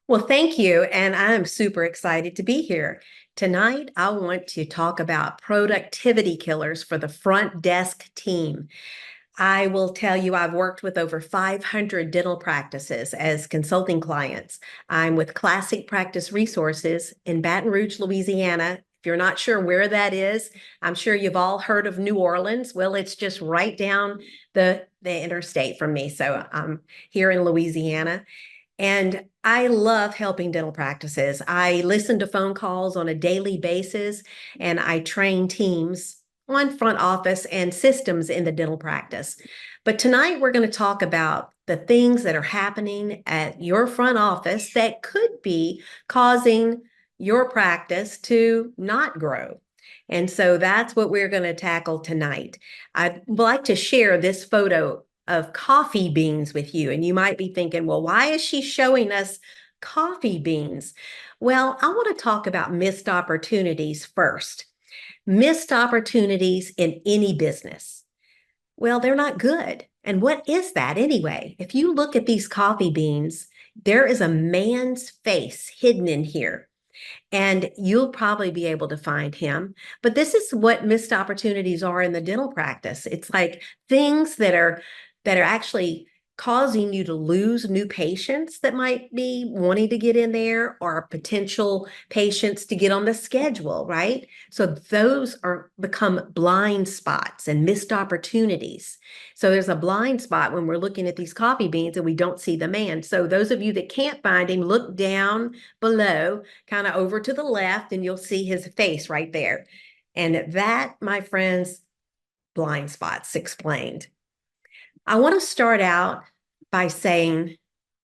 Well, thank you. And I'm super excited to be here. Tonight, I want to talk about productivity killers for the front desk team. I will tell you, I've worked with over 500 dental practices as consulting clients. I'm with Classic Practice Resources in Baton Rouge, Louisiana. If you're not sure where that is, I'm sure you've all heard of New Orleans. Well, it's just right down the interstate from me. So I'm here in Louisiana. And I love helping dental practices. I listen to phone calls on a daily basis, and I train teams on front office and systems in the dental practice. But tonight we're going to talk about the things that are happening at your front office that could be causing your practice to not grow. And so that's what we're going to tackle tonight. I'd like to share this photo of coffee beans with you. And you might be thinking, well, why is she showing us coffee beans? Well, I want to talk about missed opportunities first. Missed opportunities in any business. Well, they're not good. And what is that anyway? If you look at these coffee beans, there is a man's face hidden in here. And you'll probably be able to find him. But this is what missed opportunities are in the dental practice. It's like things that are actually causing you to lose new patients that might be wanting to get in there, or potential patients to get on the schedule, right? So those are become blind spots and missed opportunities. So there's a blind spot when we're looking at these coffee beans and we don't see the man. So those of you that can't find him, look down below, kind of over to the left, and you'll see his face right there. And that, my friends, blind spots explained. I want to start out by saying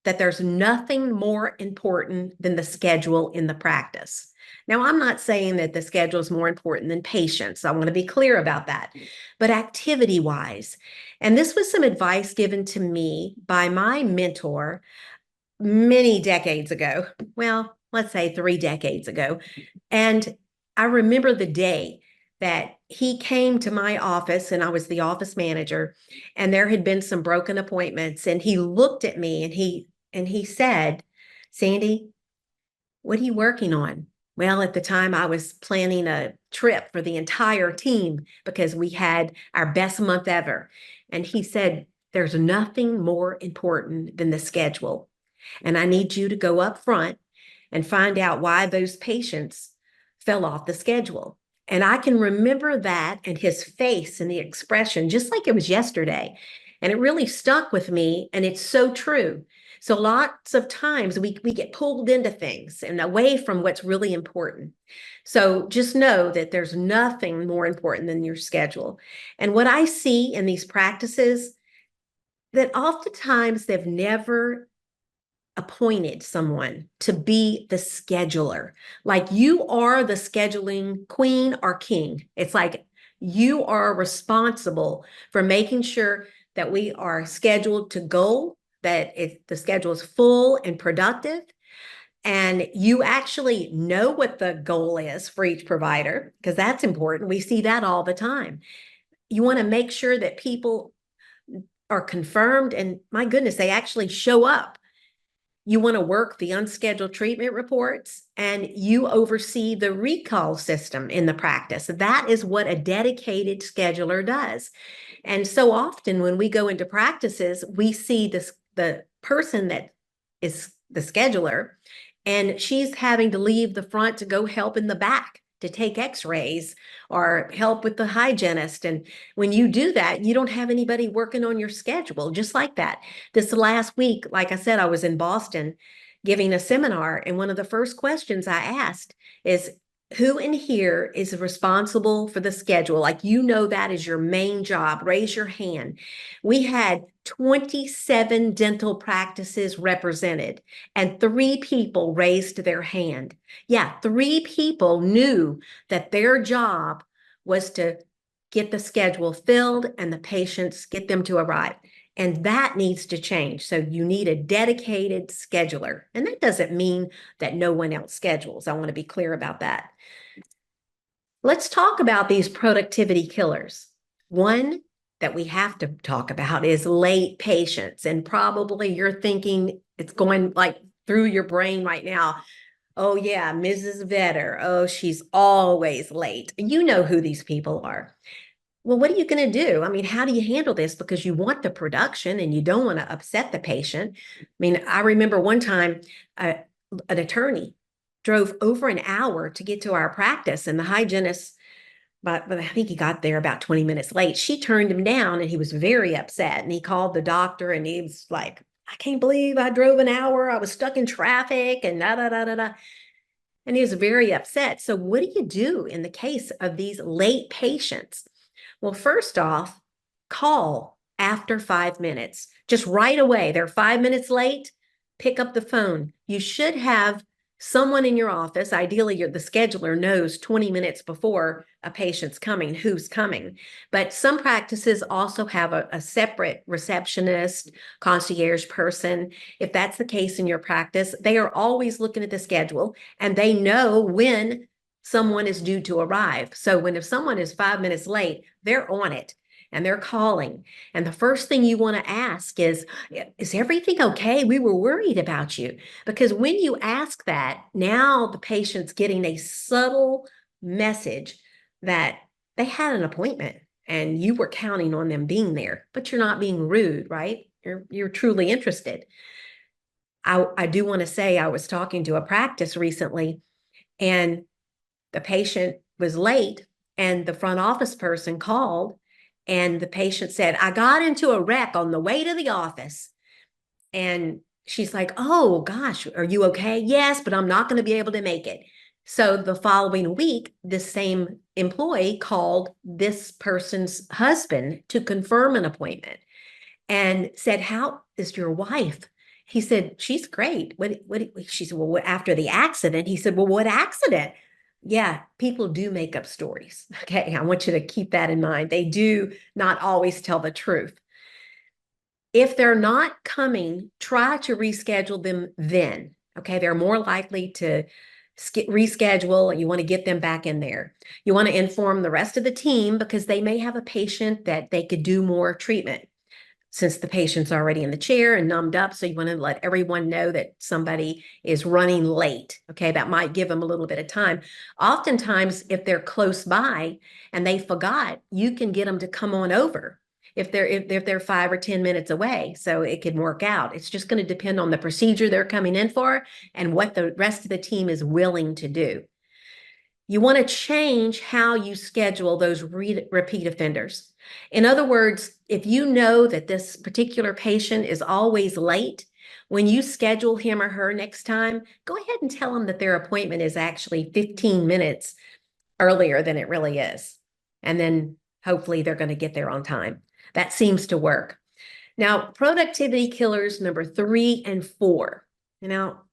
that there's nothing more important than the schedule in the practice. Now, I'm not saying that the schedule is more important than patients. I want to be clear about that. But activity wise, and this was some advice given to me by my mentor many decades ago. Well, let's say 3 decades ago. And I remember the day that he came to my office, and I was the office manager, and there had been some broken appointments, and he looked at me and he said, "Sandy, what are you working on?" Well, at the time I was planning a trip for the entire team because we had our best month ever. And he said, "There's nothing more important than the schedule. And I need you to go up front and find out why those patients fell off the schedule." And I can remember that and his face and the expression just like it was yesterday. And it really stuck with me. And it's so true. So lots of times we get pulled into things and away from what's really important. So just know that there's nothing more important than your schedule. And what I see in these practices, that oftentimes they've never appointed someone to be the scheduler. Like you are the scheduling queen or king. It's like you are responsible for making sure that we are scheduled to goal, that the schedule is full and productive. And you actually know what the goal is for each provider, because that's important. We see that all the time. You want to make sure that people are confirmed, and my goodness, they actually show up. You want to work the unscheduled treatment reports, and you oversee the recall system in the practice. That is what a dedicated scheduler does. And so often when we go into practices, we see the person that is the scheduler, and she's having to leave the front to go help in the back to take x-rays or help with the hygienist. And when you do that, you don't have anybody working on your schedule, just like that. This last week, like I said, I was in Boston giving a seminar, and one of the first questions I asked is, who in here is responsible for the schedule? Like, you know, that is your main job. Raise your hand. We had 27 dental practices represented, and 3 people raised their hand. Yeah, 3 people knew that their job was to get the schedule filled and the patients, get them to arrive. And that needs to change. So you need a dedicated scheduler. And that doesn't mean that no one else schedules. I want to be clear about that. Let's talk about these productivity killers. One that we have to talk about is late patients. And probably you're thinking it's going like through your brain right now. Oh, yeah, Mrs. Vetter. Oh, she's always late. You know who these people are. Well, what are you going to do? I mean, how do you handle this? Because you want the production and you don't want to upset the patient. I mean, I remember one time an attorney drove over an hour to get to our practice, and the hygienist, but I think he got there about 20 minutes late. She turned him down and he was very upset. And he called the doctor and he was like, I can't believe I drove an hour. I was stuck in traffic and da da da da da. And he was very upset. So, what do you do in the case of these late patients? Well, first off, call after 5 minutes. Just right away. They're 5 minutes late. Pick up the phone. You should have someone in your office. Ideally, the scheduler knows 20 minutes before a patient's coming, who's coming. But some practices also have a separate receptionist, concierge person. If that's the case in your practice, they are always looking at the schedule and they know when someone is due to arrive. So if someone is 5 minutes late, they're on it and they're calling. And the first thing you want to ask is everything okay? We were worried about you. Because when you ask that, now the patient's getting a subtle message that they had an appointment and you were counting on them being there, but you're not being rude, right? You're truly interested. I do want to say I was talking to a practice recently, and the patient was late and the front office person called and the patient said, I got into a wreck on the way to the office. And she's like, oh gosh, are you okay? Yes, but I'm not going to be able to make it. So the following week, the same employee called this person's husband to confirm an appointment and said, how is your wife? He said, she's great. She said, well, after the accident, he said, well, what accident? Yeah, people do make up stories. Okay, I want you to keep that in mind. They do not always tell the truth. If they're not coming, try to reschedule them then. Okay, they're more likely to reschedule and you want to get them back in there. You want to inform the rest of the team because they may have a patient that they could do more treatment since the patient's already in the chair and numbed up. So you want to let everyone know that somebody is running late. Okay, that might give them a little bit of time. Oftentimes, if they're close by and they forgot, you can get them to come on over if they're 5 or 10 minutes away. So it can work out. It's just going to depend on the procedure they're coming in for and what the rest of the team is willing to do. You want to change how you schedule those repeat offenders. In other words, if you know that this particular patient is always late, when you schedule him or her next time, go ahead and tell them that their appointment is actually 15 minutes earlier than it really is. And then hopefully they're going to get there on time. That seems to work. Now, productivity killers number 3 and 4.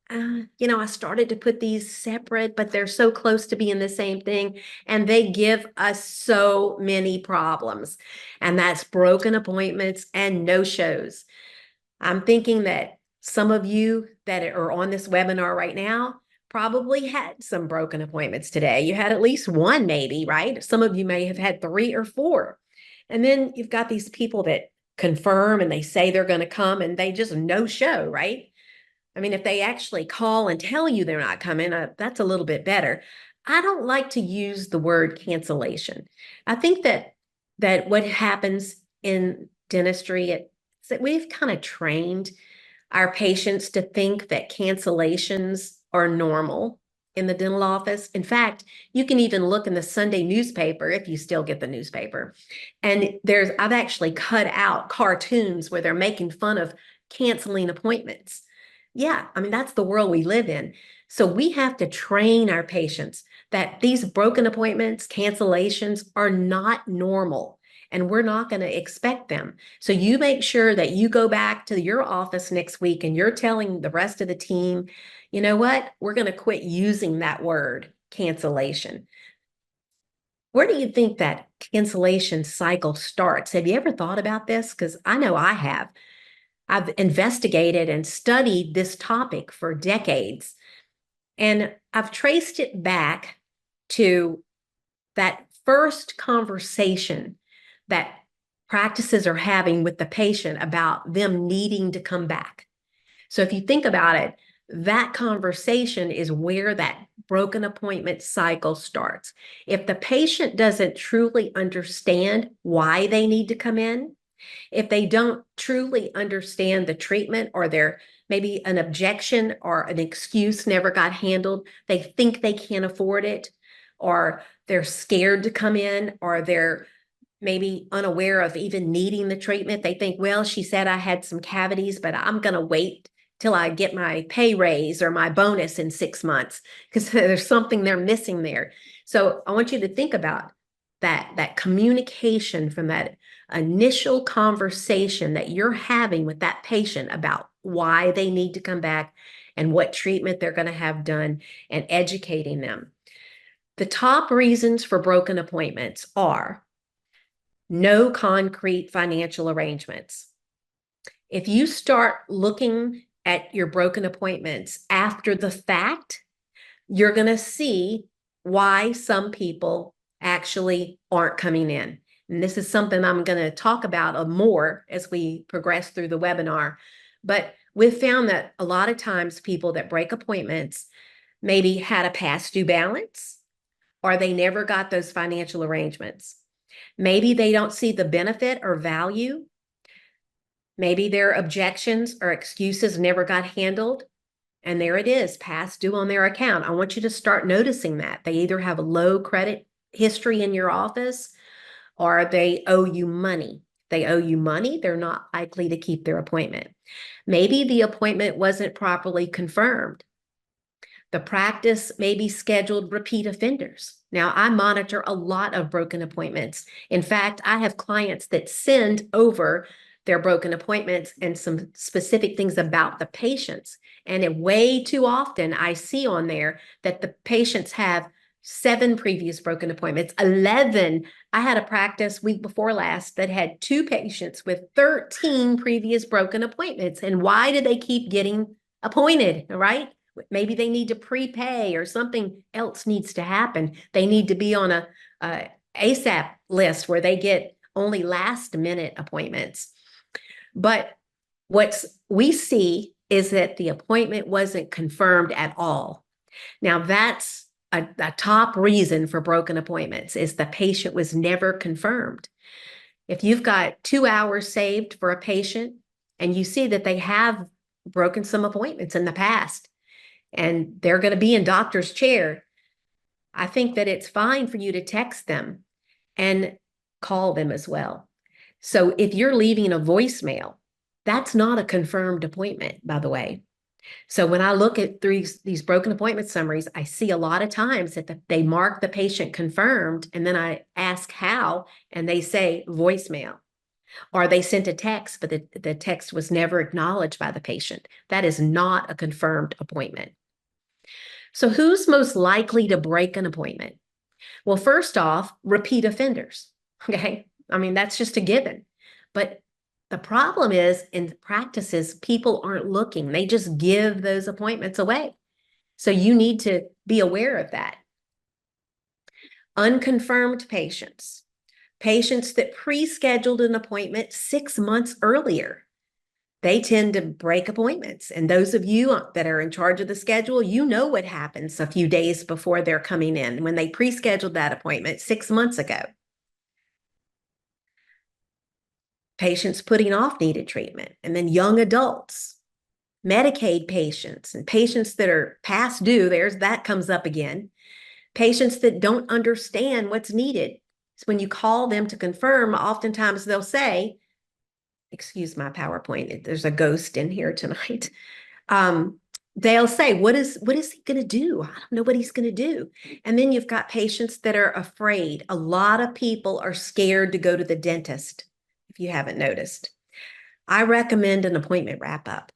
I started to put these separate, but they're so close to being the same thing, and they give us so many problems. And that's broken appointments and no-shows. I'm thinking that some of you that are on this webinar right now probably had some broken appointments today. You had at least one, maybe, right? Some of you may have had 3 or 4. And then you've got these people that confirm and they say they're going to come and they just no-show, right? I mean, if they actually call and tell you they're not coming, that's a little bit better. I don't like to use the word cancellation. I think that what happens in dentistry is that we've kind of trained our patients to think that cancellations are normal in the dental office. In fact, you can even look in the Sunday newspaper if you still get the newspaper. And I've actually cut out cartoons where they're making fun of canceling appointments. Yeah, I mean, that's the world we live in. So we have to train our patients that these broken appointments, cancellations are not normal, and we're not going to expect them. So you make sure that you go back to your office next week and you're telling the rest of the team, you know what, we're going to quit using that word, cancellation. Where do you think that cancellation cycle starts? Have you ever thought about this? Because I know I have. I've investigated and studied this topic for decades, and I've traced it back to that first conversation that practices are having with the patient about them needing to come back. So if you think about it, That conversation is where that broken appointment cycle starts. If the patient doesn't truly understand why they need to come in, if they don't truly understand the treatment, or there maybe an objection or an excuse never got handled, they think they can't afford it, or they're scared to come in, or they're maybe unaware of even needing the treatment. They think, well, she said I had some cavities, but I'm going to wait till I get my pay raise or my bonus in 6 months because there's something they're missing there. So I want you to think about that communication from that initial conversation that you're having with that patient about why they need to come back and what treatment they're going to have done, and educating them. The top reasons for broken appointments are no concrete financial arrangements. If you start looking at your broken appointments after the fact, you're going to see why some people actually aren't coming in. And this is something I'm going to talk about more as we progress through the webinar. But we've found that a lot of times people that break appointments maybe had a past due balance, or they never got those financial arrangements. Maybe they don't see the benefit or value. Maybe their objections or excuses never got handled. And there it is, past due on their account. I want you to start noticing that. They either have a low credit history in your office, or they owe you money. They owe you money, they're not likely to keep their appointment. Maybe the appointment wasn't properly confirmed. The practice maybe scheduled repeat offenders. Now, I monitor a lot of broken appointments. In fact, I have clients that send over their broken appointments and some specific things about the patients. And way too often, I see on there that the patients have 7 previous broken appointments, 11. I had a practice week before last that had 2 patients with 13 previous broken appointments. And why do they keep getting appointed, right? Maybe they need to prepay, or something else needs to happen. They need to be on a ASAP list where they get only last minute appointments. But what we see is that the appointment wasn't confirmed at all. Now, that's a top reason for broken appointments, is the patient was never confirmed. If you've got 2 hours saved for a patient and you see that they have broken some appointments in the past, and they're going to be in doctor's chair, I think that it's fine for you to text them and call them as well. So if you're leaving a voicemail, that's not a confirmed appointment, by the way. So when I look at these broken appointment summaries, I see a lot of times that they mark the patient confirmed, and then I ask how, and they say voicemail. Or they sent a text, but the text was never acknowledged by the patient. That is not a confirmed appointment. So who's most likely to break an appointment? Well, first off, repeat offenders. Okay. I mean, that's just a given. But the problem is, in practices, people aren't looking. They just give those appointments away. So you need to be aware of that. Unconfirmed patients, patients that pre-scheduled an appointment 6 months earlier, they tend to break appointments. And those of you that are in charge of the schedule, you know what happens a few days before they're coming in when they pre-scheduled that appointment 6 months ago. Patients putting off needed treatment, and then young adults, Medicaid patients, and patients that are past due, that comes up again. Patients that don't understand what's needed. So when you call them to confirm, oftentimes they'll say, excuse my PowerPoint, there's a ghost in here tonight. They'll say, what is he going to do? I don't know what he's going to do. And then you've got patients that are afraid. A lot of people are scared to go to the dentist, if you haven't noticed. I recommend an appointment wrap-up.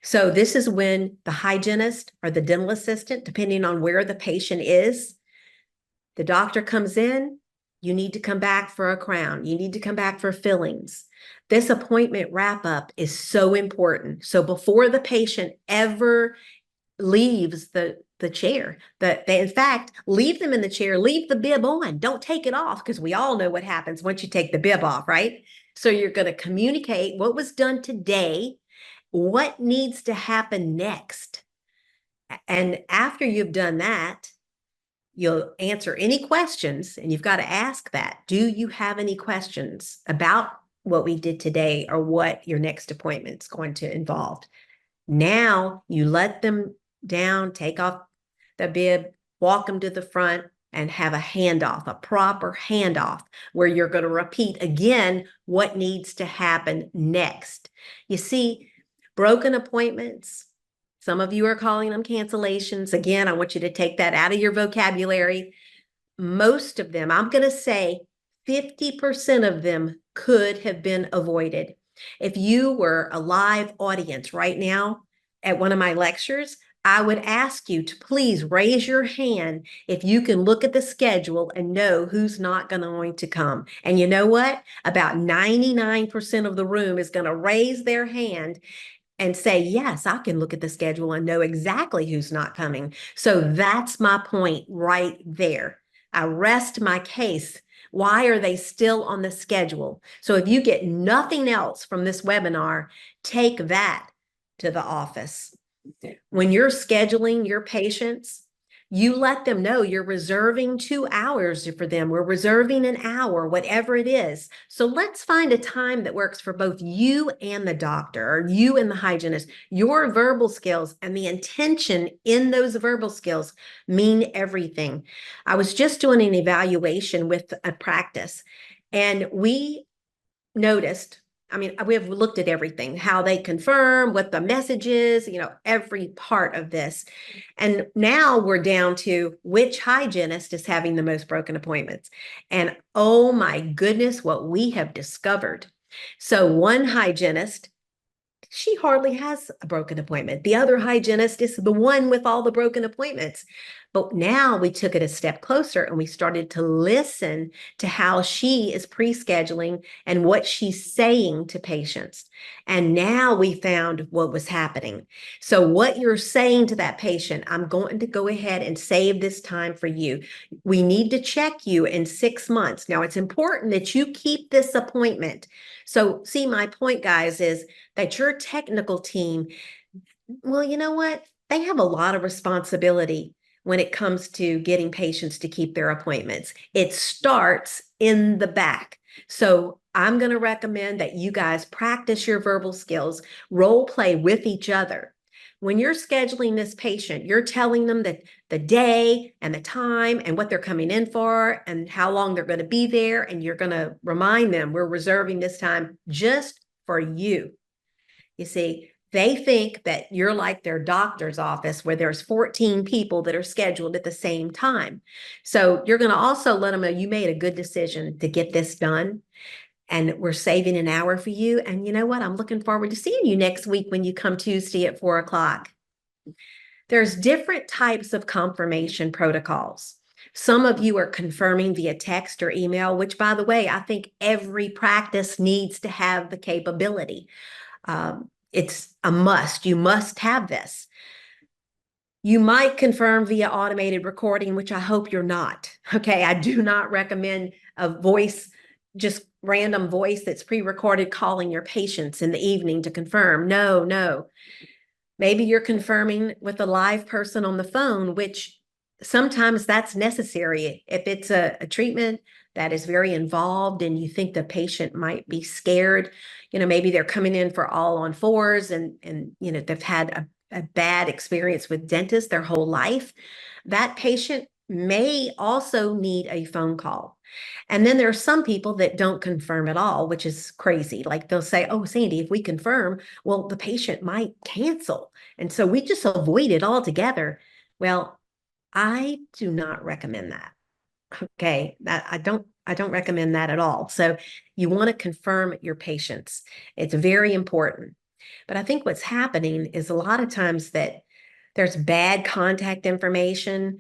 So this is when the hygienist or the dental assistant, depending on where the patient is, the doctor comes in, you need to come back for a crown. You need to come back for fillings. This appointment wrap-up is so important. So before the patient ever leaves the chair, they in fact leave them in the chair, leave the bib on, don't take it off, because we all know what happens once you take the bib off, right? So you're going to communicate what was done today, what needs to happen next. And after you've done that, you'll answer any questions, and you've got to ask that. Do you have any questions about what we did today or what your next appointment's going to involve? Now you let them down, take off the bib, walk them to the front, and have a handoff, a proper handoff, where you're going to repeat again what needs to happen next. You see, broken appointments, some of you are calling them cancellations. Again, I want you to take that out of your vocabulary. Most of them, I'm going to say 50% of them could have been avoided. If you were a live audience right now at one of my lectures, I would ask you to please raise your hand if you can look at the schedule and know who's not going to come. And you know what? About 99% of the room is going to raise their hand and say, yes, I can look at the schedule and know exactly who's not coming. So that's my point right there. I rest my case. Why are they still on the schedule? So if you get nothing else from this webinar, take that to the office. When you're scheduling your patients, you let them know you're reserving 2 hours for them. We're reserving an hour, whatever it is. So let's find a time that works for both you and the doctor, or you and the hygienist. Your verbal skills and the intention in those verbal skills mean everything. I was just doing an evaluation with a practice, and we noticed, I mean, we have looked at everything, how they confirm, what the message is, every part of this. And now we're down to which hygienist is having the most broken appointments. And oh my goodness, what we have discovered. So one hygienist, she hardly has a broken appointment. The other hygienist is the one with all the broken appointments. But now we took it a step closer and we started to listen to how she is pre-scheduling and what she's saying to patients. And now we found what was happening. So what you're saying to that patient, I'm going to go ahead and save this time for you. We need to check you in 6 months. Now, it's important that you keep this appointment. So see, my point, guys, is that your technical team, well, you know what? They have a lot of responsibility when it comes to getting patients to keep their appointments. It starts in the back. So I'm going to recommend that you guys practice your verbal skills, role play with each other. When you're scheduling this patient, you're telling them that the day and the time and what they're coming in for and how long they're going to be there. And you're going to remind them, we're reserving this time just for you. You see, they think that you're like their doctor's office where there's 14 people that are scheduled at the same time. So you're going to also let them know you made a good decision to get this done. And we're saving an hour for you. And you know what? I'm looking forward to seeing you next week when you come Tuesday at 4 o'clock. There's different types of confirmation protocols. Some of you are confirming via text or email, which, by the way, I think every practice needs to have the capability. It's a must. You must have this. You might confirm via automated recording, which I hope you're not. Okay, I do not recommend a voice, just random voice that's pre-recorded calling your patients in the evening to confirm. No. Maybe you're confirming with a live person on the phone, which sometimes that's necessary. If it's a treatment that is very involved and you think the patient might be scared, maybe they're coming in for all on fours and they've had a bad experience with dentists their whole life, that patient may also need a phone call. And then there are some people that don't confirm at all, which is crazy. Like they'll say, oh, Sandy, if we confirm, well, the patient might cancel. And so we just avoid it altogether. Well, I do not recommend that. Okay, that I don't recommend that at all. So you want to confirm your patients. It's very important. But I think what's happening is a lot of times that there's bad contact information.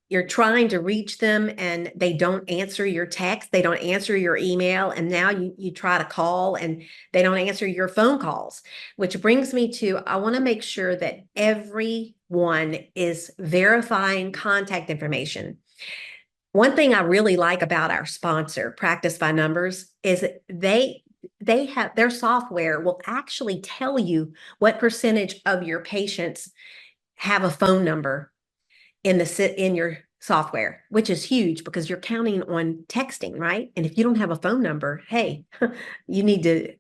You're trying to reach them and they don't answer your text, they don't answer your email, and now you try to call and they don't answer your phone calls, which brings me to, I want to make sure that everyone is verifying contact information. One thing I really like about our sponsor, Practice by Numbers, is they have their software will actually tell you what percentage of your patients have a phone number in your software, which is huge because you're counting on texting, right? And if you don't have a phone number, hey, you need to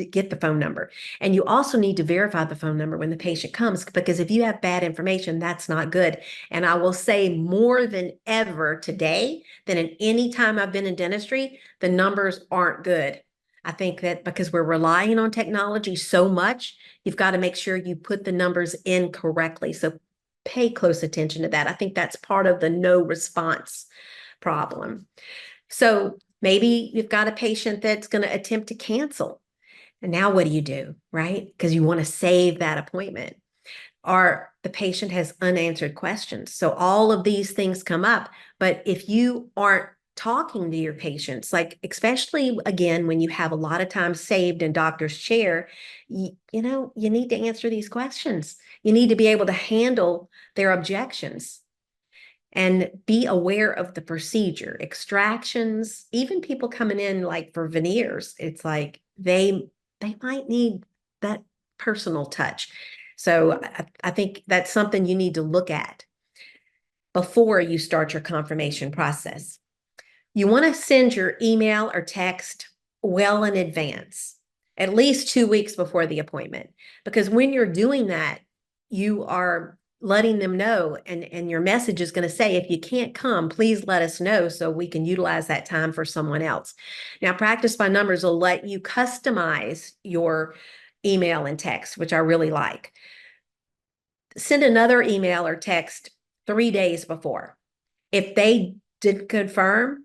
get the phone number. And you also need to verify the phone number when the patient comes, because if you have bad information, that's not good. And I will say more than ever today than in any time I've been in dentistry, the numbers aren't good. I think that because we're relying on technology so much, you've got to make sure you put the numbers in correctly. So pay close attention to that. I think that's part of the no response problem. So maybe you've got a patient that's going to attempt to cancel. And now what do? Right? Because you want to save that appointment. Or the patient has unanswered questions. So all of these things come up. But if you aren't talking to your patients, like especially again, when you have a lot of time saved in doctor's chair, you need to answer these questions. You need to be able to handle their objections and be aware of the procedure, extractions, even people coming in like for veneers. It's like they might need that personal touch. So I think that's something you need to look at before you start your confirmation process. You want to send your email or text well in advance, at least 2 weeks before the appointment, because when you're doing that, you are letting them know, and your message is going to say, if you can't come, please let us know so we can utilize that time for someone else. Now, Practice by Numbers will let you customize your email and text, which I really like. Send another email or text 3 days before. If they did confirm,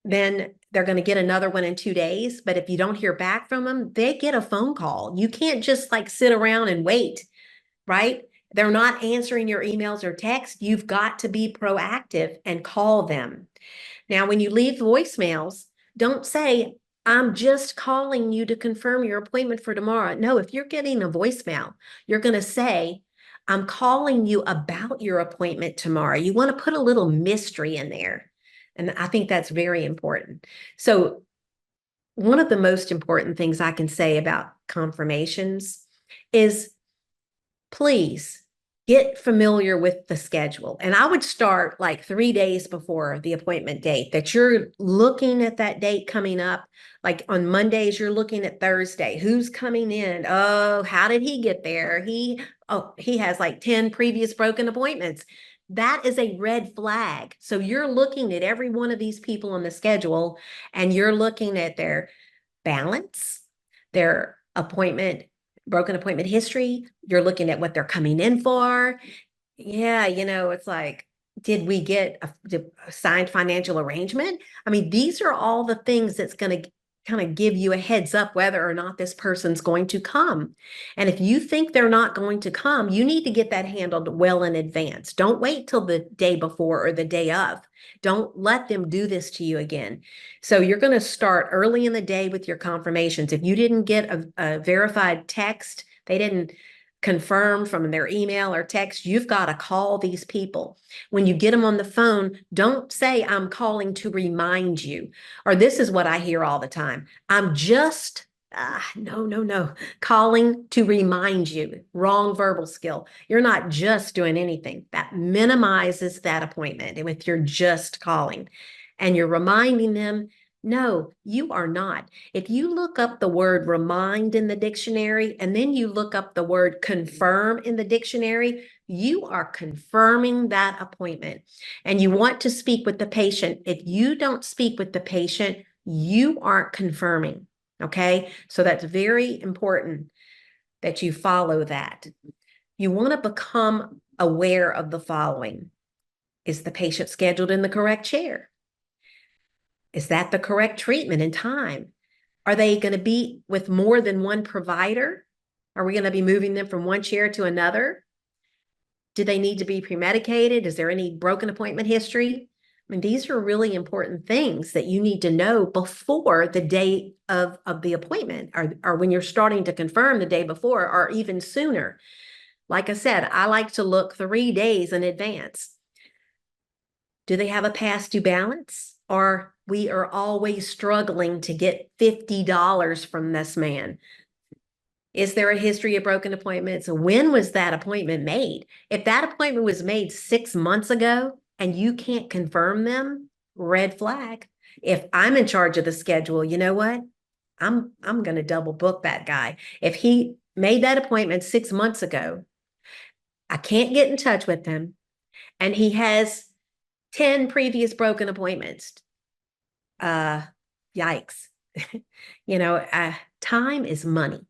then they're going to get another one in 2 days. But if you don't hear back from them, they get a phone call. You can't just like sit around and wait, right? They're not answering your emails or text. You've got to be proactive and call them. Now, when you leave voicemails, don't say, I'm just calling you to confirm your appointment for tomorrow. No, if you're getting a voicemail, you're going to say, I'm calling you about your appointment tomorrow. You want to put a little mystery in there. And I think that's very important. So one of the most important things I can say about confirmations is please get familiar with the schedule. And I would start like 3 days before the appointment date, that you're looking at that date coming up. Like on Mondays, you're looking at Thursday. Who's coming in? Oh, how did he get there? He has like 10 previous broken appointments. That is a red flag. So you're looking at every one of these people on the schedule, and you're looking at their balance, their broken appointment history. You're looking at what they're coming in for. Yeah, it's like, did we get a signed financial arrangement? I mean, these are all the things that's going to kind of give you a heads up whether or not this person's going to come. And if you think they're not going to come, you need to get that handled well in advance. Don't wait till the day before or the day of. Don't let them do this to you again. So you're going to start early in the day with your confirmations. If you didn't get a verified text, they didn't confirm from their email or text, you've got to call these people. When you get them on the phone, don't say, I'm calling to remind you. Or this is what I hear all the time. I'm just, no. Calling to remind you. Wrong verbal skill. You're not just doing anything. That minimizes that appointment. And if you're just calling and you're reminding them, no, you are not. If you look up the word remind in the dictionary and then you look up the word confirm in the dictionary, you are confirming that appointment. And you want to speak with the patient. If you don't speak with the patient, you aren't confirming. Okay, so that's very important that you follow that. You want to become aware of the following. Is the patient scheduled in the correct chair? Is that the correct treatment and time? Are they going to be with more than one provider? Are we going to be moving them from one chair to another? Do they need to be pre-medicated? Is there any broken appointment history? I mean, these are really important things that you need to know before the day of the appointment, or when you're starting to confirm the day before, or even sooner. Like I said, I like to look 3 days in advance. Do they have a past due balance? Or we are always struggling to get $50 from this man? Is there a history of broken appointments? When was that appointment made? If that appointment was made 6 months ago and you can't confirm them, red flag. If I'm in charge of the schedule, you know what? I'm going to double book that guy. If he made that appointment 6 months ago, I can't get in touch with him, and he has 10 previous broken appointments. Yikes. Time is money.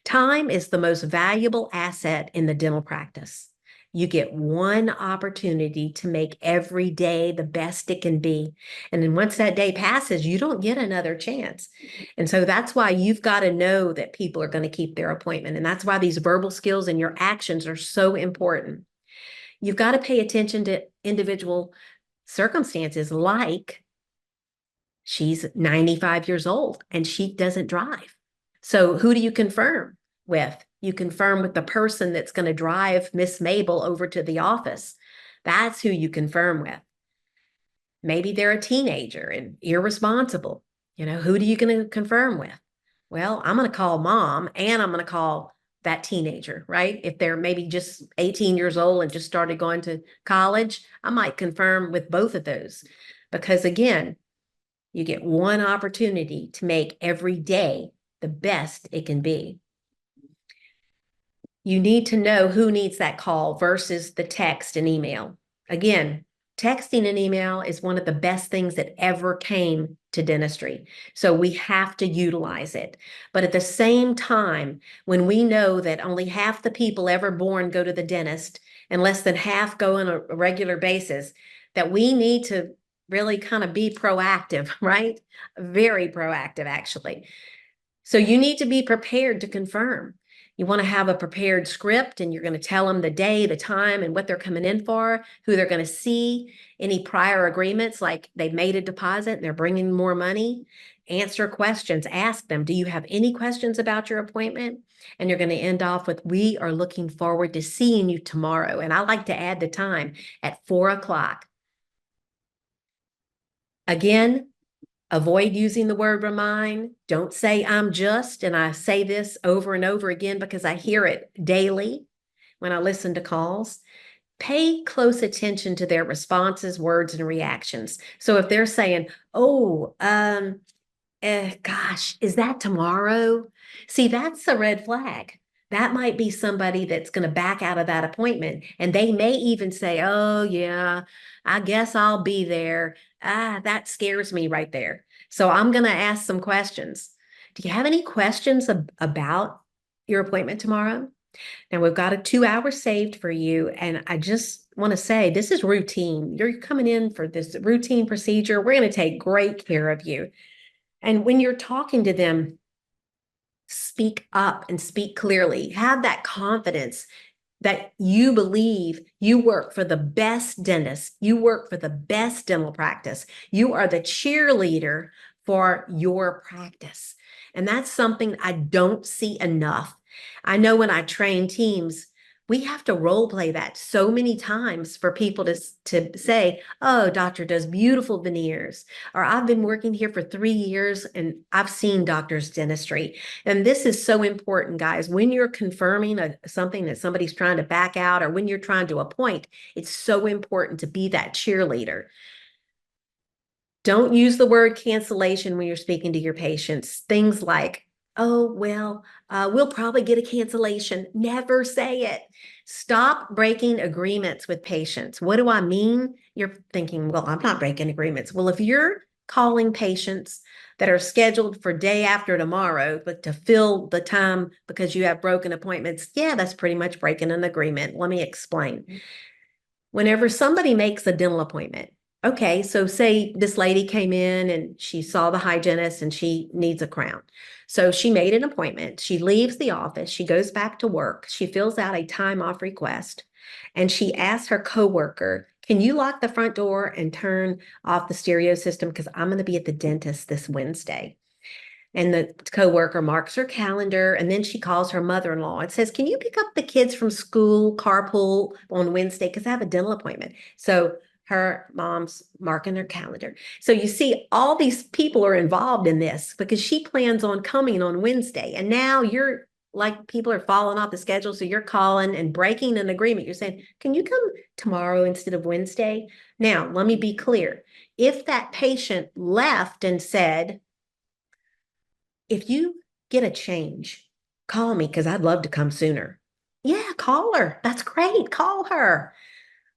Time is the most valuable asset in the dental practice. You get one opportunity to make every day the best it can be. And then once that day passes, you don't get another chance. And so that's why you've got to know that people are going to keep their appointment. And that's why these verbal skills and your actions are so important. You've got to pay attention to individual circumstances, like she's 95 years old and she doesn't drive. So who do you confirm with? You confirm with the person that's going to drive Miss Mabel over to the office. That's who you confirm with. Maybe they're a teenager and irresponsible. Who do you going to confirm with? Well, I'm going to call mom and I'm going to call that teenager, right? If they're maybe just 18 years old and just started going to college, I might confirm with both of those. Because again, you get one opportunity to make every day the best it can be. You need to know who needs that call versus the text and email. Again, texting and email is one of the best things that ever came to dentistry. So we have to utilize it. But at the same time, when we know that only half the people ever born go to the dentist and less than half go on a regular basis, that we need to really kind of be proactive, right? Very proactive, actually. So you need to be prepared to confirm. You want to have a prepared script, and you're going to tell them the day, the time, and what they're coming in for, who they're going to see, any prior agreements, like they've made a deposit and they're bringing more money. Answer questions. Ask them, do you have any questions about your appointment? And you're going to end off with, we are looking forward to seeing you tomorrow. And I like to add the time at 4:00. Again, avoid using the word remind. Don't say I'm just, and I say this over and over again because I hear it daily when I listen to calls. Pay close attention to their responses, words, and reactions. So if they're saying, oh, gosh, is that tomorrow? See, that's a red flag. That might be somebody that's going to back out of that appointment. And they may even say, oh, yeah, I guess I'll be there. That scares me right there. So I'm going to ask some questions. Do you have any questions about your appointment tomorrow? Now we've got a 2 hour saved for you. And I just want to say, this is routine. You're coming in for this routine procedure. We're going to take great care of you. And when you're talking to them, speak up and speak clearly. Have that confidence that you believe you work for the best dentist. You work for the best dental practice. You are the cheerleader for your practice. And that's something I don't see enough. I know when I train teams, we have to role play that so many times for people to say, oh, doctor does beautiful veneers, or I've been working here for 3 years and I've seen doctor's dentistry. And this is so important, guys. When you're confirming something that somebody's trying to back out, or when you're trying to appoint, it's so important to be that cheerleader. Don't use the word cancellation when you're speaking to your patients. Things like, oh, well, we'll probably get a cancellation. Never say it. Stop breaking agreements with patients. What do I mean? You're thinking, well, I'm not breaking agreements. Well, if you're calling patients that are scheduled for day after tomorrow, but to fill the time because you have broken appointments, yeah, that's pretty much breaking an agreement. Let me explain. Whenever somebody makes a dental appointment, okay, so say this lady came in and she saw the hygienist and she needs a crown. So she made an appointment. She leaves the office. She goes back to work. She fills out a time off request and she asks her coworker, can you lock the front door and turn off the stereo system? Because I'm going to be at the dentist this Wednesday. And the coworker marks her calendar, and then she calls her mother-in-law and says, can you pick up the kids from school, carpool on Wednesday? Because I have a dental appointment. So her mom's marking her calendar. So you see, all these people are involved in this because she plans on coming on Wednesday. And now you're like people are falling off the schedule. So you're calling and breaking an agreement. You're saying, can you come tomorrow instead of Wednesday? Now, let me be clear. If that patient left and said, if you get a change, call me because I'd love to come sooner. Yeah, call her. That's great. Call her.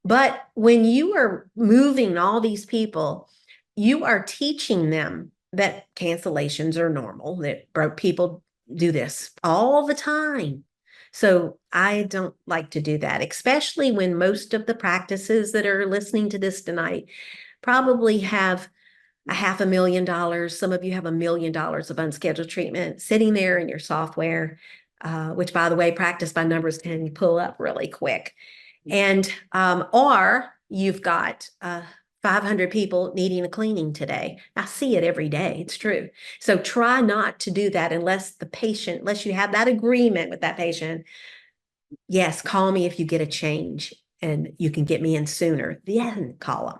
But when you are moving all these people, you are teaching them that cancellations are normal, that broke people do this all the time. So I don't like to do that, especially when most of the practices that are listening to this tonight probably have $500,000. Some of you have $1 million of unscheduled treatment sitting there in your software, which, by the way, practice by numbers can pull up really quick. And or you've got 500 people needing a cleaning today. I see it every day. It's true. So try not to do that unless you have that agreement with that patient. Yes, call me if you get a change and you can get me in sooner. Then call them.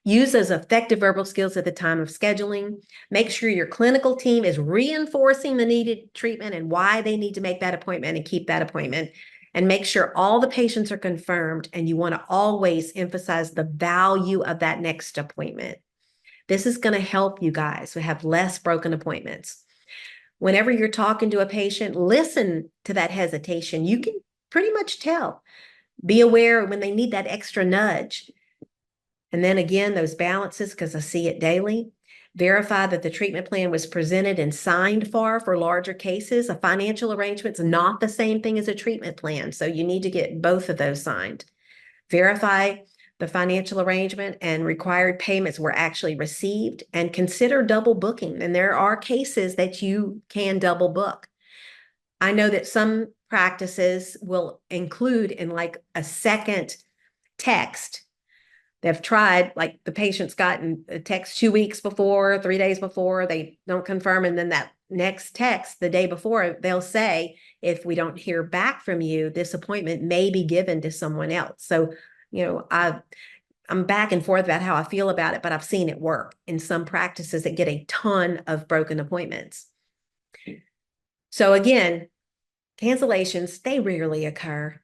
Use those effective verbal skills at the time of scheduling. Make sure your clinical team is reinforcing the needed treatment and why they need to make that appointment and keep that appointment. And make sure all the patients are confirmed, and you want to always emphasize the value of that next appointment. This is going to help you guys have less broken appointments. Whenever you're talking to a patient, listen to that hesitation. You can pretty much tell. Be aware when they need that extra nudge. And then again, those balances, because I see it daily. Verify that the treatment plan was presented and signed for larger cases. A financial arrangement is not the same thing as a treatment plan, so you need to get both of those signed. Verify the financial arrangement and required payments were actually received, and consider double booking. And there are cases that you can double book. I know that some practices will include in like a second text. They've tried, like the patient's gotten a text 2 weeks before, 3 days before, they don't confirm. And then that next text the day before, they'll say, if we don't hear back from you, this appointment may be given to someone else. So, I'm back and forth about how I feel about it, but I've seen it work in some practices that get a ton of broken appointments. So again, cancellations, they rarely occur.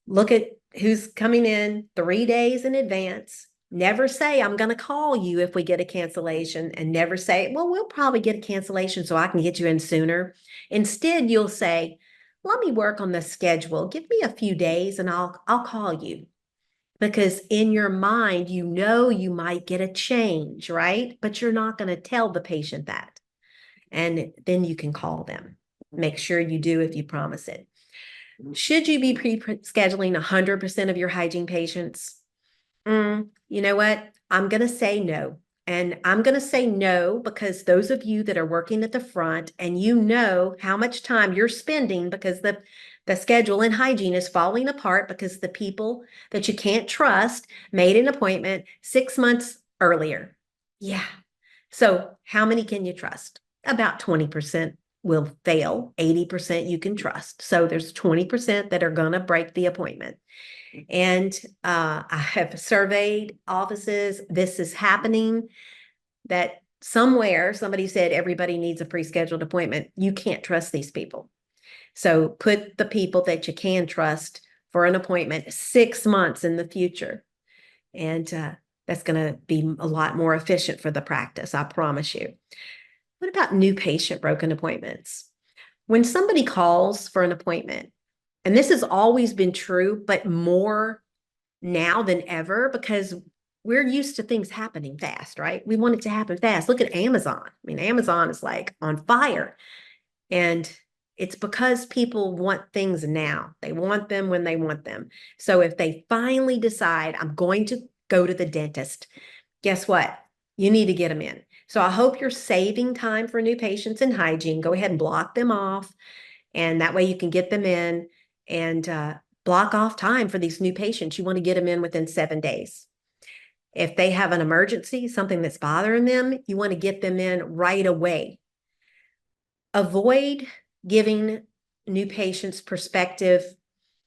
Look at who's coming in 3 days in advance. Never say, I'm going to call you if we get a cancellation, and never say, well, we'll probably get a cancellation so I can get you in sooner. Instead, you'll say, let me work on the schedule. Give me a few days and I'll call you. Because in your mind, you might get a change, right? But you're not going to tell the patient that. And then you can call them. Make sure you do if you promise it. Should you be pre-scheduling 100% of your hygiene patients? You know what? I'm going to say no. And I'm going to say no because those of you that are working at the front and you know how much time you're spending because the schedule in hygiene is falling apart because the people that you can't trust made an appointment 6 months earlier. Yeah. So how many can you trust? About 20% will fail. 80% you can trust. So there's 20% that are going to break the appointment. And I have surveyed offices. This is happening, that somewhere somebody said everybody needs a pre-scheduled appointment. You can't trust these people. So put the people that you can trust for an appointment 6 months in the future. And that's going to be a lot more efficient for the practice, I promise you. What about new patient broken appointments? When somebody calls for an appointment, and this has always been true, but more now than ever, because we're used to things happening fast, right? We want it to happen fast. Look at Amazon. I mean, Amazon is like on fire. And it's because people want things now. They want them when they want them. So if they finally decide, I'm going to go to the dentist, guess what? You need to get them in. So I hope you're saving time for new patients in hygiene. Go ahead and block them off. And that way you can get them in, and block off time for these new patients. You want to get them in within 7 days. If they have an emergency, something that's bothering them, you want to get them in right away. Avoid giving new patients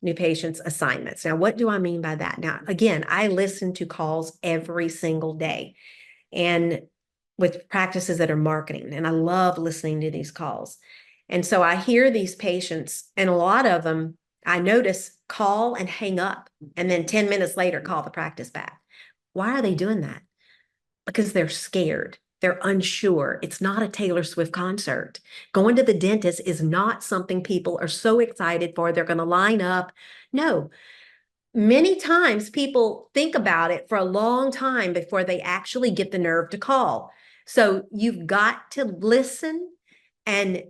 new patients assignments. Now, what do I mean by that? Now, again, I listen to calls every single day, and with practices that are marketing, and I love listening to these calls. And so I hear these patients, and a lot of them I notice call and hang up, and then 10 minutes later call the practice back. Why are they doing that? Because they're scared. They're unsure. It's not a Taylor Swift concert. Going to the dentist is not something people are so excited for. They're going to line up. No, many times people think about it for a long time before they actually get the nerve to call. So you've got to listen and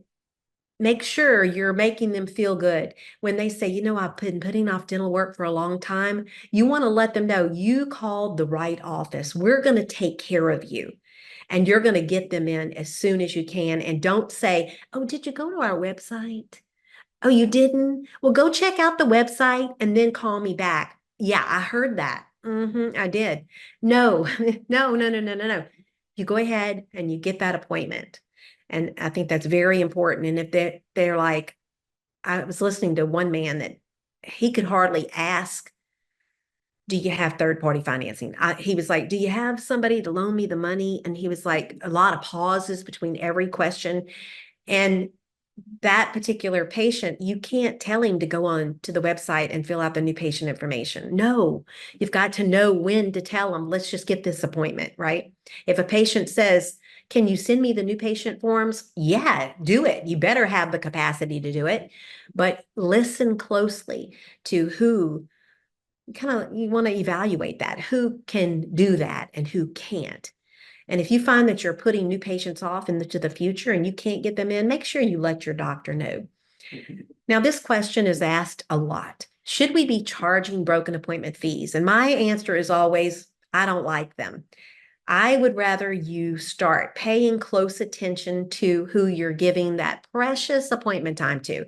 make sure you're making them feel good. When they say, I've been putting off dental work for a long time, you want to let them know you called the right office. We're going to take care of you. And you're going to get them in as soon as you can. And don't say, oh, did you go to our website? Oh, you didn't? Well, go check out the website and then call me back. Yeah, I heard that. I did. No, no. You go ahead and you get that appointment. And I think that's very important. And if they're like, I was listening to one man that he could hardly ask, do you have third-party financing? He was like, do you have somebody to loan me the money? And he was like, a lot of pauses between every question. And that particular patient, you can't tell him to go on to the website and fill out the new patient information. No, you've got to know when to tell them, let's just get this appointment, right? If a patient says, can you send me the new patient forms? Yeah, do it. You better have the capacity to do it, but listen closely to who you want to evaluate that, who can do that and who can't. And if you find that you're putting new patients off into the future and you can't get them in, make sure you let your doctor know. Now, this question is asked a lot. Should we be charging broken appointment fees? And my answer is always, I don't like them. I would rather you start paying close attention to who you're giving that precious appointment time to.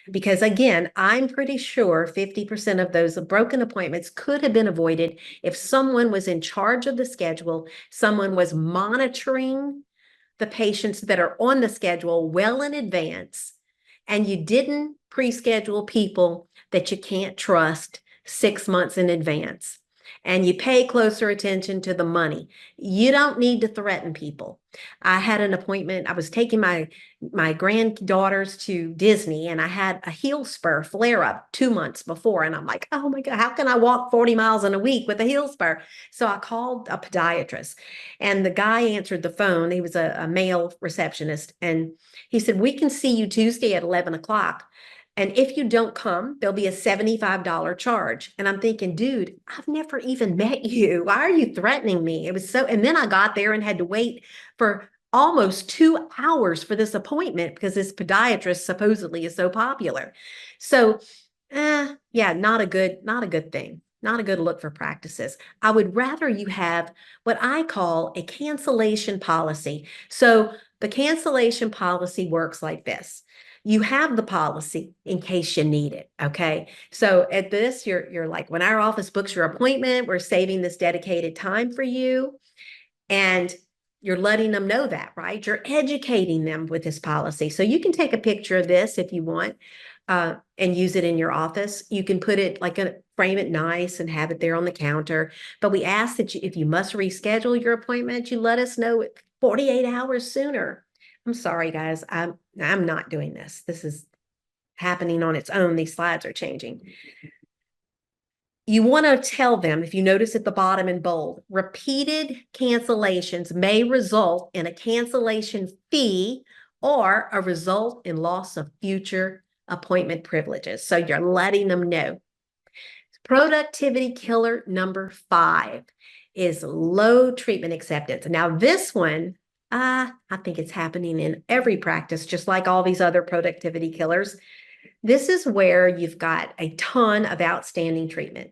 Because again, I'm pretty sure 50% of those broken appointments could have been avoided if someone was in charge of the schedule, someone was monitoring the patients that are on the schedule well in advance, and you didn't pre-schedule people that you can't trust 6 months in advance. And you pay closer attention to the money. You don't need to threaten people. I had an appointment. I was taking my granddaughters to Disney, and I had a heel spur flare up 2 months before. And I'm like, oh my God, how can I walk 40 miles in a week with a heel spur? So I called a podiatrist, and the guy answered the phone. He was a male receptionist. And he said, we can see you Tuesday at 11 o'clock. And if you don't come, there'll be a $75 charge. And I'm thinking, dude, I've never even met you. Why are you threatening me? It was so, and then I got there and had to wait for almost 2 hours for this appointment because this podiatrist supposedly is so popular. So, yeah, not a good thing. Not a good look for practices. I would rather you have what I call a cancellation policy. So the cancellation policy works like this. You have the policy in case you need it, okay? So at this, you're like, when our office books your appointment, we're saving this dedicated time for you, and you're letting them know that, right? You're educating them with this policy. So you can take a picture of this if you want, and use it in your office. You can put it frame it nice and have it there on the counter. But we ask that if you must reschedule your appointment, you let us know 48 hours sooner. I'm sorry, guys. I'm not doing this. This is happening on its own. These slides are changing. You want to tell them, if you notice at the bottom in bold, repeated cancellations may result in a cancellation fee or a result in loss of future appointment privileges. So you're letting them know. Productivity killer number 5 is low treatment acceptance. Now this one, I think it's happening in every practice, just like all these other productivity killers. This is where you've got a ton of outstanding treatment.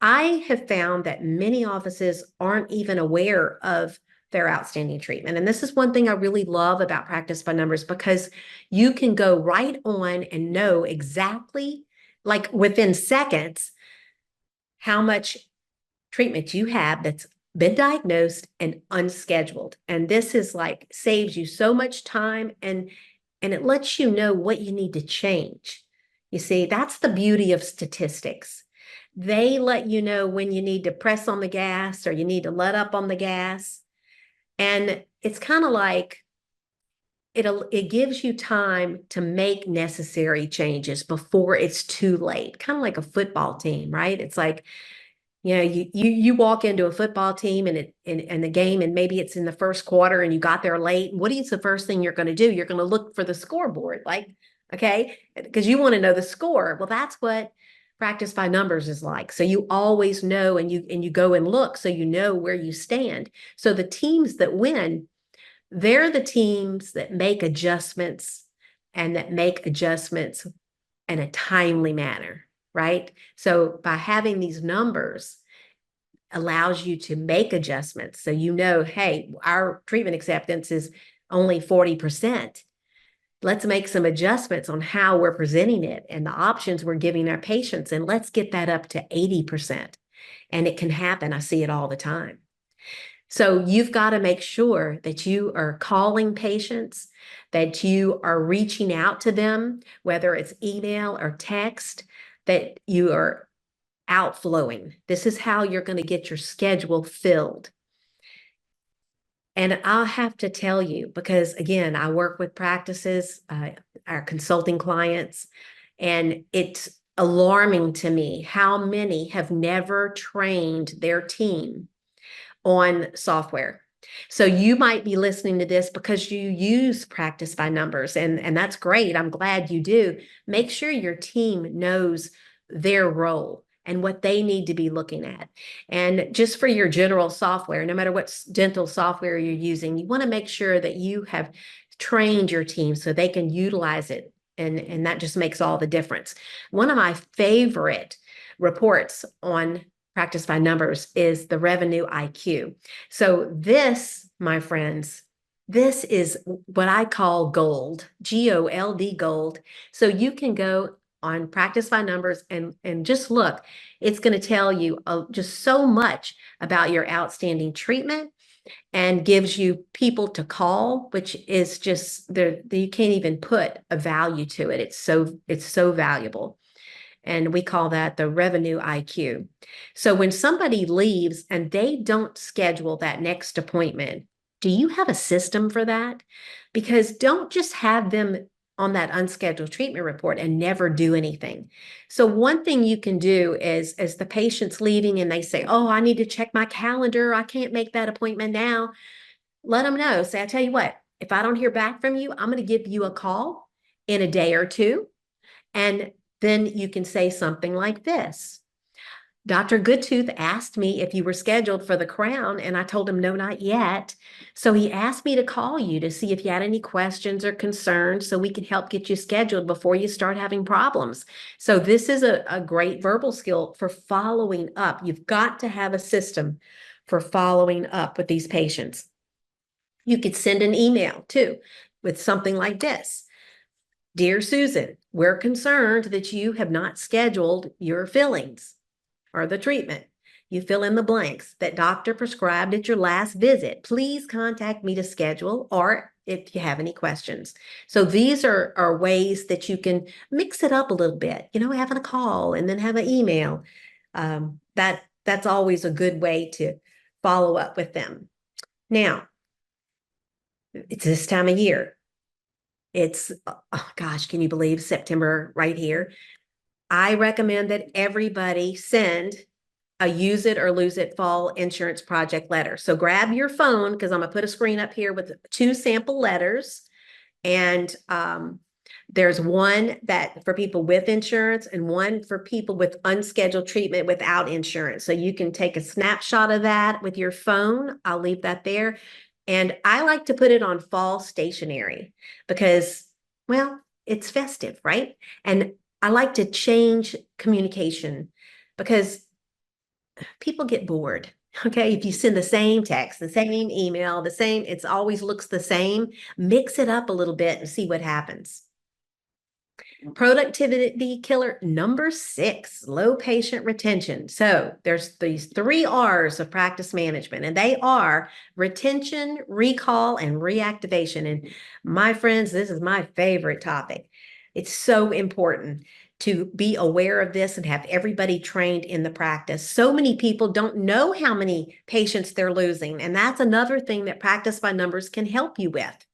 I have found that many offices aren't even aware of their outstanding treatment. And this is one thing I really love about Practice by Numbers, because you can go right on and know exactly, like within seconds, how much treatment you have that's been diagnosed and unscheduled. And this is like saves you so much time, and it lets you know what you need to change. You see, that's the beauty of statistics. They let you know when you need to press on the gas or you need to let up on the gas. And it's kind of like it gives you time to make necessary changes before it's too late, kind of like a football team, right? It's like, you walk into a football team and the game, and maybe it's in the first quarter and you got there late. What is the first thing you're going to do? You're going to look for the scoreboard, like, okay, because you want to know the score. Well, that's what practice by numbers is like. So you always know, and you go and look so you know where you stand. So the teams that win, they're the teams that make adjustments and that make adjustments in a timely manner, right? So by having these numbers allows you to make adjustments. So you know, hey, our treatment acceptance is only 40%. Let's make some adjustments on how we're presenting it and the options we're giving our patients, and let's get that up to 80%. And it can happen. I see it all the time. So you've got to make sure that you are calling patients, that you are reaching out to them, whether it's email or text, that you are outflowing. This is how you're going to get your schedule filled. And I'll have to tell you, because again, I work with practices, our consulting clients, and it's alarming to me how many have never trained their team on software. So you might be listening to this because you use practice by numbers, and that's great. I'm glad you do. Make sure your team knows their role and what they need to be looking at. And just for your general software, no matter what dental software you're using, you want to make sure that you have trained your team so they can utilize it. And that just makes all the difference. One of my favorite reports on practice by numbers is the revenue IQ. So this, my friends, this is what I call gold, GOLD, gold. So you can go on practice by numbers and just look. It's going to tell you just so much about your outstanding treatment, and gives you people to call, which is just you can't even put a value to it. It's so valuable. And we call that the revenue IQ. So when somebody leaves and they don't schedule that next appointment, do you have a system for that? Because don't just have them on that unscheduled treatment report and never do anything. So one thing you can do is, as the patient's leaving and they say, oh, I need to check my calendar, I can't make that appointment now, let them know. Say, I tell you what, if I don't hear back from you, I'm going to give you a call in a day or two. And then you can say something like this. Dr. Goodtooth asked me if you were scheduled for the crown, and I told him no, not yet. So he asked me to call you to see if you had any questions or concerns so we can help get you scheduled before you start having problems. So this is a great verbal skill for following up. You've got to have a system for following up with these patients. You could send an email too with something like this. Dear Susan, we're concerned that you have not scheduled your fillings or the treatment. You fill in the blanks that doctor prescribed at your last visit. Please contact me to schedule, or if you have any questions. So these are ways that you can mix it up a little bit, having a call and then have an email. That's always a good way to follow up with them. Now, it's this time of year. It's, oh gosh, can you believe September right here? I recommend that everybody send a use it or lose it fall insurance project letter. So grab your phone, because I'm going to put a screen up here with 2 sample letters. And there's one that for people with insurance and one for people with unscheduled treatment without insurance. So you can take a snapshot of that with your phone. I'll leave that there. And I like to put it on fall stationery because, well, it's festive, right? And I like to change communication because people get bored. Okay, if you send the same text, the same email, it always looks the same. Mix it up a little bit and see what happens. Productivity killer number 6, low patient retention. So there's these 3 R's of practice management, and they are retention, recall, and reactivation. And my friends, this is my favorite topic. It's so important to be aware of this and have everybody trained in the practice. So many people don't know how many patients they're losing, and that's another thing that practice by numbers can help you with.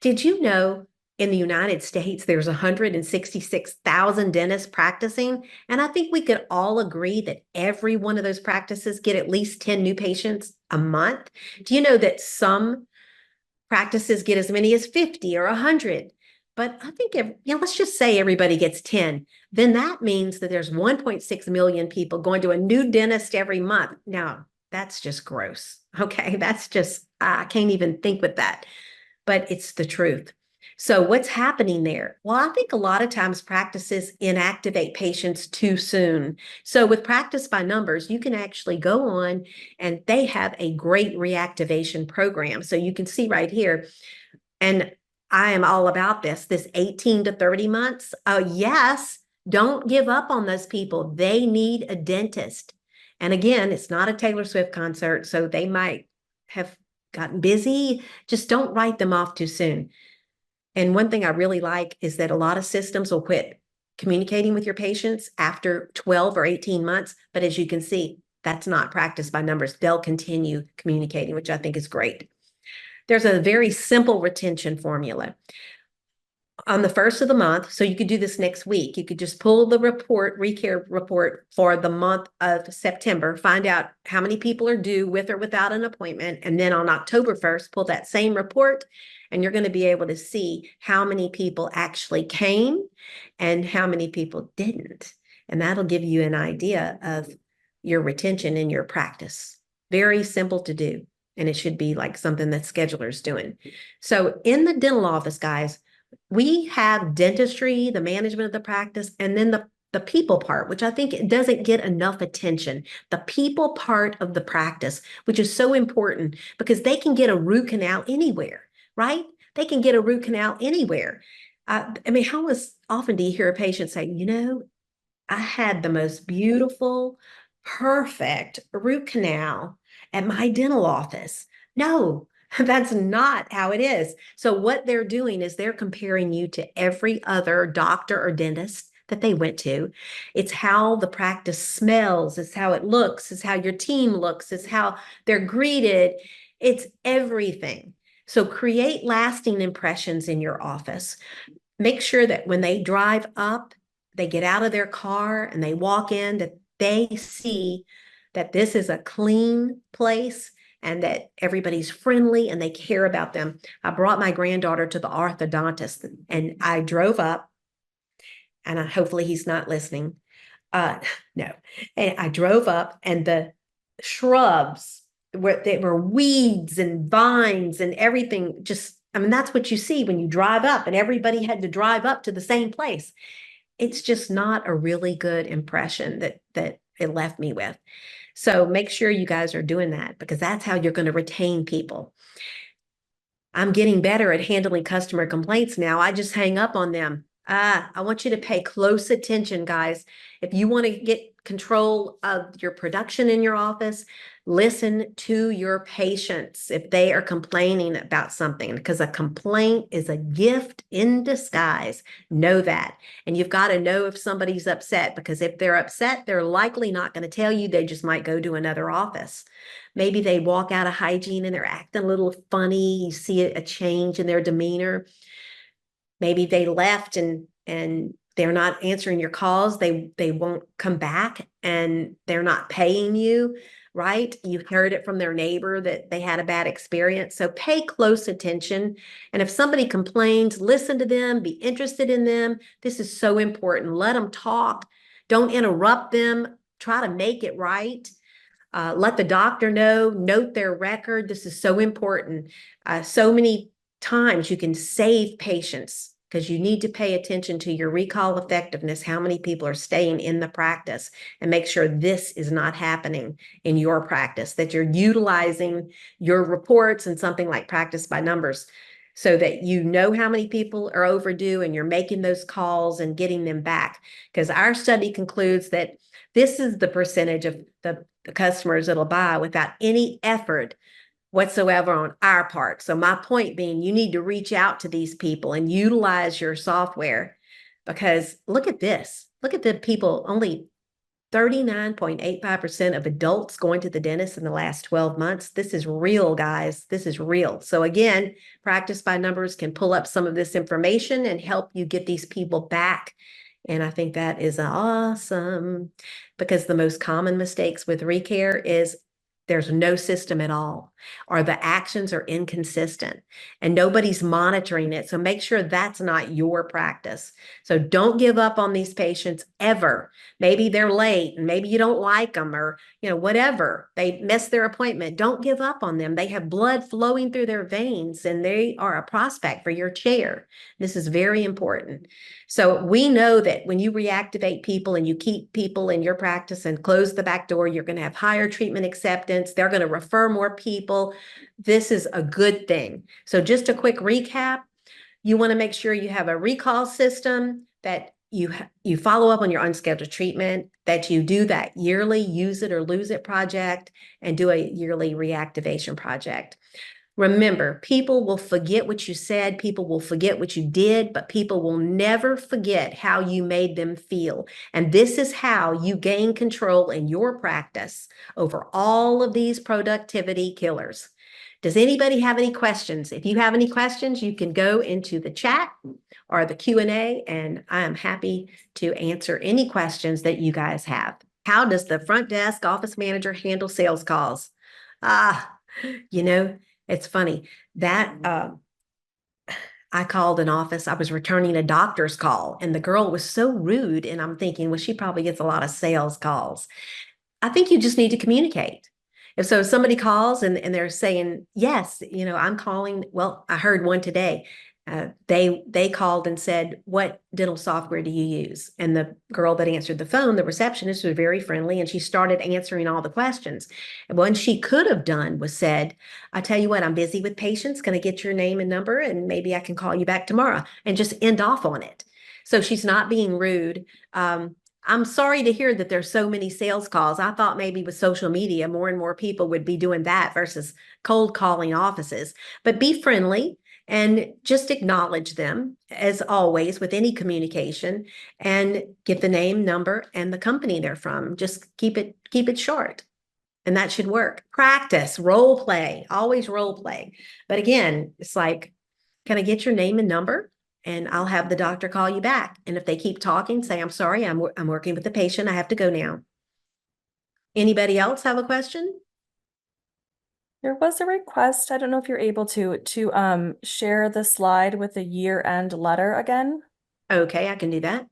Did you know in the United States there's 166,000 dentists practicing? And I think we could all agree that every one of those practices get at least 10 new patients a month. Do you know that some practices get as many as 50 or 100? But I think, let's just say everybody gets 10. Then that means that there's 1.6 million people going to a new dentist every month. Now, that's just gross. Okay, that's just, I can't even think with that, but it's the truth. So what's happening there? Well, I think a lot of times practices inactivate patients too soon. So with practice by numbers, you can actually go on and they have a great reactivation program. So you can see right here, and I am all about this 18 to 30 months. Yes, don't give up on those people. They need a dentist. And again, it's not a Taylor Swift concert, so they might have gotten busy. Just don't write them off too soon. And one thing I really like is that a lot of systems will quit communicating with your patients after 12 or 18 months. But as you can see, that's not practice by numbers. They'll continue communicating, which I think is great. There's a very simple retention formula. On the first of the month, so you could do this next week, you could just pull the report, ReCare report for the month of September, find out how many people are due with or without an appointment, and then on October 1st, pull that same report, and you're going to be able to see how many people actually came and how many people didn't. And that'll give you an idea of your retention in your practice. Very simple to do, and it should be like something that scheduler's doing. So in the dental office, guys, we have dentistry, the management of the practice, and then the people part, which I think it doesn't get enough attention. The people part of the practice, which is so important because they can get a root canal anywhere, right? They can get a root canal anywhere. I mean, how often do you hear a patient say, I had the most beautiful, perfect root canal at my dental office? No, that's not how it is. So what they're doing is they're comparing you to every other doctor or dentist that they went to. It's how the practice smells, it's how it looks, it's how your team looks, it's how they're greeted. It's everything. So create lasting impressions in your office. Make sure that when they drive up, they get out of their car and they walk in, that they see that this is a clean place and that everybody's friendly and they care about them. I brought my granddaughter to the orthodontist and I drove up, and hopefully he's not listening. No. And I drove up and the shrubs they were weeds and vines and everything. Just, I mean, that's what you see when you drive up, and everybody had to drive up to the same place. It's just not a really good impression that it left me with. So make sure you guys are doing that, because that's how you're going to retain people. I'm getting better at handling customer complaints now. I just hang up on them. I want you to pay close attention, guys. If you want to get control of your production in your office, listen to your patients if they are complaining about something, because a complaint is a gift in disguise. Know that. And you've got to know if somebody's upset, because if they're upset, they're likely not going to tell you. They just might go to another office. Maybe they walk out of hygiene and they're acting a little funny. You see a change in their demeanor. Maybe they left and they're not answering your calls. They won't come back and they're not paying you, right? You heard it from their neighbor that they had a bad experience. So pay close attention. And if somebody complains, listen to them, be interested in them. This is so important. Let them talk. Don't interrupt them. Try to make it right. Let the doctor know, note their record. This is so important. So many times you can save patients, because you need to pay attention to your recall effectiveness, how many people are staying in the practice, and make sure this is not happening in your practice, that you're utilizing your reports and something like practice by numbers so that you know how many people are overdue and you're making those calls and getting them back. Because our study concludes that this is the percentage of the customers that'll buy without any effort whatsoever on our part. So my point being, you need to reach out to these people and utilize your software, because look at this. Look at the people, only 39.85% of adults going to the dentist in the last 12 months. This is real, guys. This is real. So again, practice by numbers can pull up some of this information and help you get these people back. And I think that is awesome, because the most common mistakes with recare is there's no system at all, or the actions are inconsistent and nobody's monitoring it. So make sure that's not your practice. So don't give up on these patients ever. Maybe they're late and maybe you don't like them, or whatever. They missed their appointment. Don't give up on them. They have blood flowing through their veins and they are a prospect for your chair. This is very important. So we know that when you reactivate people and you keep people in your practice and close the back door, you're going to have higher treatment acceptance. They're going to refer more people. This is a good thing. So just a quick recap. You want to make sure you have a recall system, that you follow up on your unscheduled treatment, that you do that yearly use it or lose it project, and do a yearly reactivation project. Remember, people will forget what you said, people will forget what you did, but people will never forget how you made them feel. And this is how you gain control in your practice over all of these productivity killers. Does anybody have any questions? If you have any questions, you can go into the chat or the Q&A, and I am happy to answer any questions that you guys have. How does the front desk office manager handle sales calls? It's funny that I called an office. I was returning a doctor's call, and the girl was so rude. And I'm thinking, well, she probably gets a lot of sales calls. I think you just need to communicate. If somebody calls and they're saying, yes, I'm calling. Well, I heard one today. They called and said, what dental software do you use? And the girl that answered the phone, the receptionist, was very friendly, and she started answering all the questions. And what she could have done was said, I tell you what, I'm busy with patients. Can I get your name and number? And maybe I can call you back tomorrow, and just end off on it. So she's not being rude. I'm sorry to hear that there's so many sales calls. I thought maybe with social media, more and more people would be doing that versus cold calling offices. But be friendly and just acknowledge them, as always with any communication, and get the name, number, and the company they're from. Just keep it short, and that should work. Practice, role play, always role play. But again, it's like, can I get your name and number? And I'll have the doctor call you back. And if they keep talking, say, I'm sorry, I'm working with the patient. I have to go now. Anybody else have a question? There was a request, I don't know if you're able to share the slide with the year-end letter again. Okay, I can do that.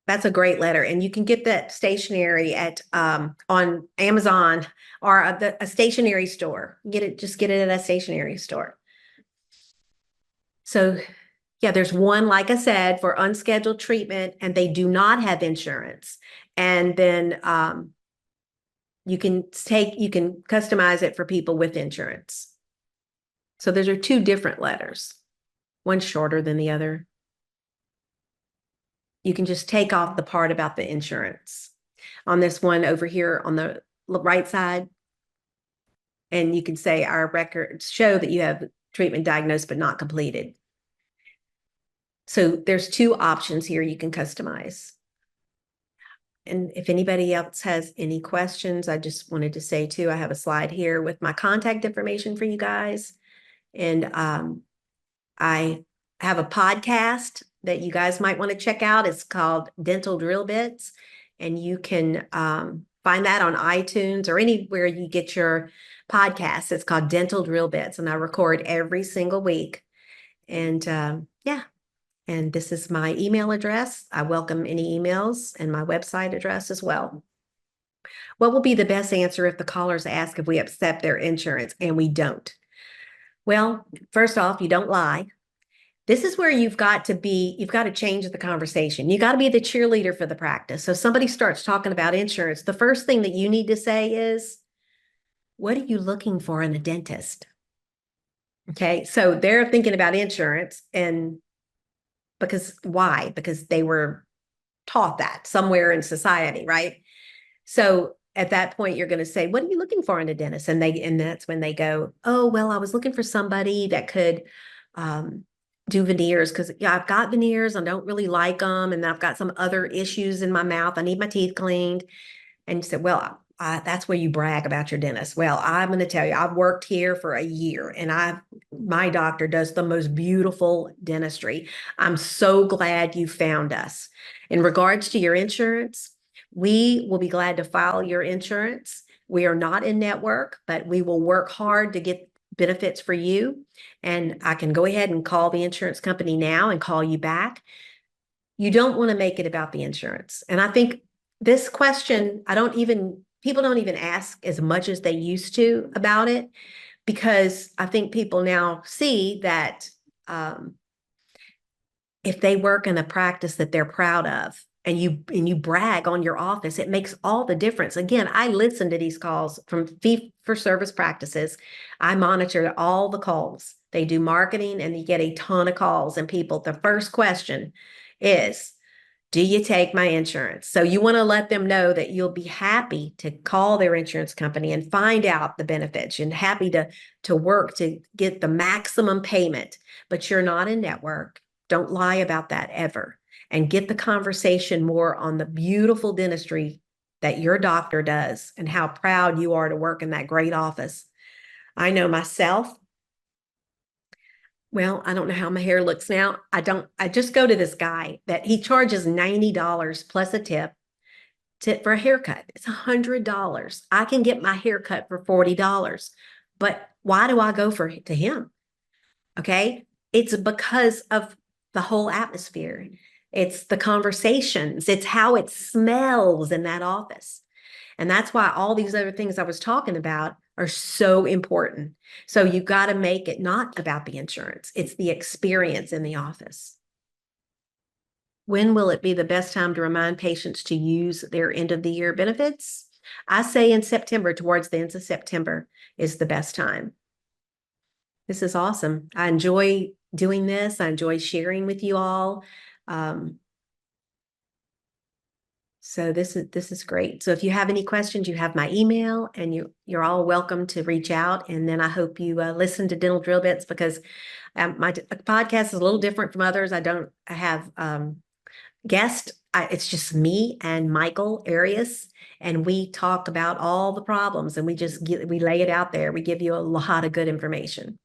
That's a great letter. And you can get that stationery at on Amazon or a stationery store. Just get it at a stationery store. So yeah, there's one, like I said, for unscheduled treatment, and they do not have insurance. And then you can customize it for people with insurance. So those are two different letters. One's shorter than the other. You can just take off the part about the insurance on this one over here on the right side. And you can say our records show that you have treatment diagnosed but not completed. So there's two options here you can customize. And if anybody else has any questions, I just wanted to say too, I have a slide here with my contact information for you guys. And I have a podcast that you guys might want to check out. It's called Dental Drill Bits. And you can find that on iTunes or anywhere you get your podcasts. It's called Dental Drill Bits. And I record every single week. And yeah. And this is my email address. I welcome any emails, and my website address as well. What will be the best answer if the callers ask if we accept their insurance and we don't? Well, first off, you don't lie. This is where you've got to change the conversation. You got to be the cheerleader for the practice. So somebody starts talking about insurance, the first thing that you need to say is, what are you looking for in a dentist? Okay, so they're thinking about insurance, and why? Because they were taught that somewhere in society, right? So at that point, you're going to say, what are you looking for in a dentist? And that's when they go, oh, well, I was looking for somebody that could do veneers because yeah, I've got veneers. I don't really like them, and I've got some other issues in my mouth. I need my teeth cleaned. And you said, well, that's where you brag about your dentist. Well, I'm going to tell you, I've worked here for a year, and my doctor does the most beautiful dentistry. I'm so glad you found us. In regards to your insurance, we will be glad to file your insurance. We are not in network, but we will work hard to get benefits for you. And I can go ahead and call the insurance company now and call you back. You don't want to make it about the insurance. And I think this question, people don't even ask as much as they used to about it, because I think people now see that if they work in a practice that they're proud of, and you brag on your office, it makes all the difference. Again, I listen to these calls from fee for service practices. I monitor all the calls. They do marketing, and you get a ton of calls, and people, the first question is, do you take my insurance? So you want to let them know that you'll be happy to call their insurance company and find out the benefits, and happy to work to get the maximum payment, but you're not in network. Don't lie about that ever. And get the conversation more on the beautiful dentistry that your doctor does and how proud you are to work in that great office. I know myself. Well, I don't know how my hair looks now. I just go to this guy that he charges $90 plus a tip for a haircut. It's $100. I can get my hair cut for $40. But why do I go to him? Okay. It's because of the whole atmosphere. It's the conversations. It's how it smells in that office. And that's why all these other things I was talking about are so important. So you got to make it not about the insurance. It's the experience in the office. When will it be the best time to remind patients to use their end of the year benefits? I say in September, towards the end of September is the best time. This is awesome. I enjoy doing this. I enjoy sharing with you all. So this is great. So if you have any questions, you have my email, and you're all welcome to reach out. And then I hope you listen to Dental Drill Bits, because my podcast is a little different from others. I have guests. It's just me and Michael Arias, and we talk about all the problems, and we lay it out there. We give you a lot of good information.